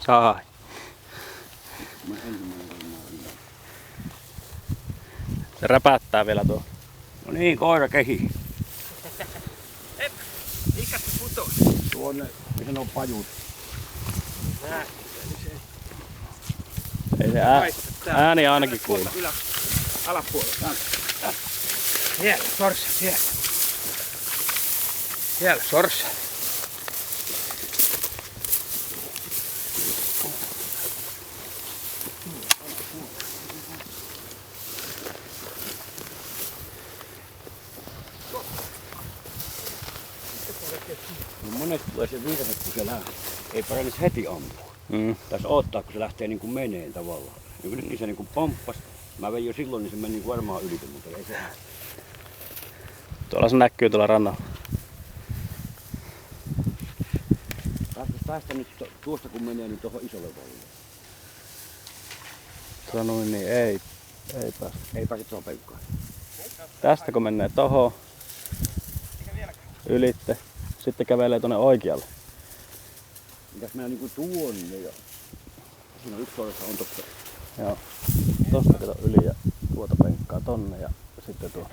Ai. Se räpättää vielä tuo. No niin, koira kehi. Mikä se putosi? Tuonne, missä on pajut. Ei se ääni ainakin kuulu. Alapuolella. Siellä, sorsa, siellä. Siellä, sorsa. No monet tulee se virhe, kun se lähtee. Ei parannisi heti ampua. Tässä odottaa, kun se lähtee niin kuin meneen tavallaan. Ja nytkin se niin kuin pomppas. Mä vein jo silloin, niin se meni niin kuin varmaan ylitse, mutta ei se. Tuolla se näkyy tuolla rannalla. Päästä nyt tuosta kun menee niin tuohon isolle valille. Sanoin niin, ei päästä. Ei pääse tuohon peukkaan. Tästä kun menee tohon ylitte, sitten kävelee tuonne oikealle. Mitäs mennä niinku tuonne ja siinä yksi sorsa on tossa. Joo. Tosta kato yli ja tuota penkkaa tonne ja sitten tuo.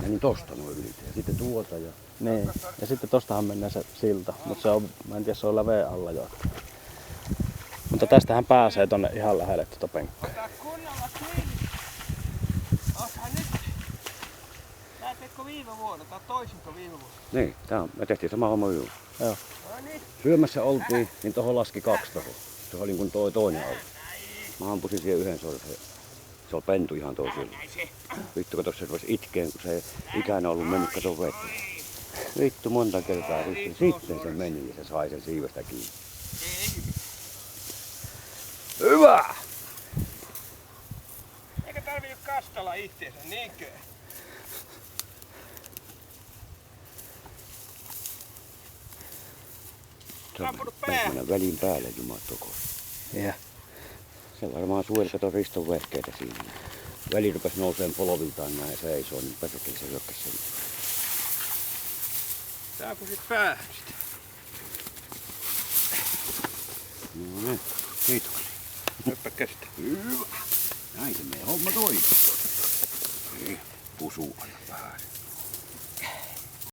Menin tosta noin yli ja sitten tuota ja. Niin. Ja sitten tostahan menee se silta, mutta se on, mä en tiedä, se on läveä alla jo. Mutta tästähän pääsee tonne ihan lähelle tuota penkkaa. Ota kunnolla kiinni. Oothan nyt. Tää teekö viime vuonna tai toisinko viime vuonna? Niin, me tehtiin sama homma yö. Joo. No niin. Syömässä oltiin, niin tohon laski 2 tohon. Se oli niin kuin toinen alue. Mä ampusin siihen yhden sorsan. Se oli pentu ihan toisella. Vittu, kato se rupesi itkeen, kun se ei ikään ollut mennyt kato vettä. Vittu, monta kertaa riitti. Sitten se meni ja se sai sen siivestä kiinni. Hyvä! Eikä tarvinnut kastella itseensä, niinkö? Se on mennä välin päälle jumattoko. Yeah. Se varmaan suojeli kato Riston vehkeitä siinä. Väli rupesi nouseen polviltaan näin seisoo, niin perkele se hyökkäsi sen. Saako sit päähän sitä? No niin, kiitoksia. Hyppä käsitä. Hyvä. Näin se meidän homma toimii. Pusuu aina vähän.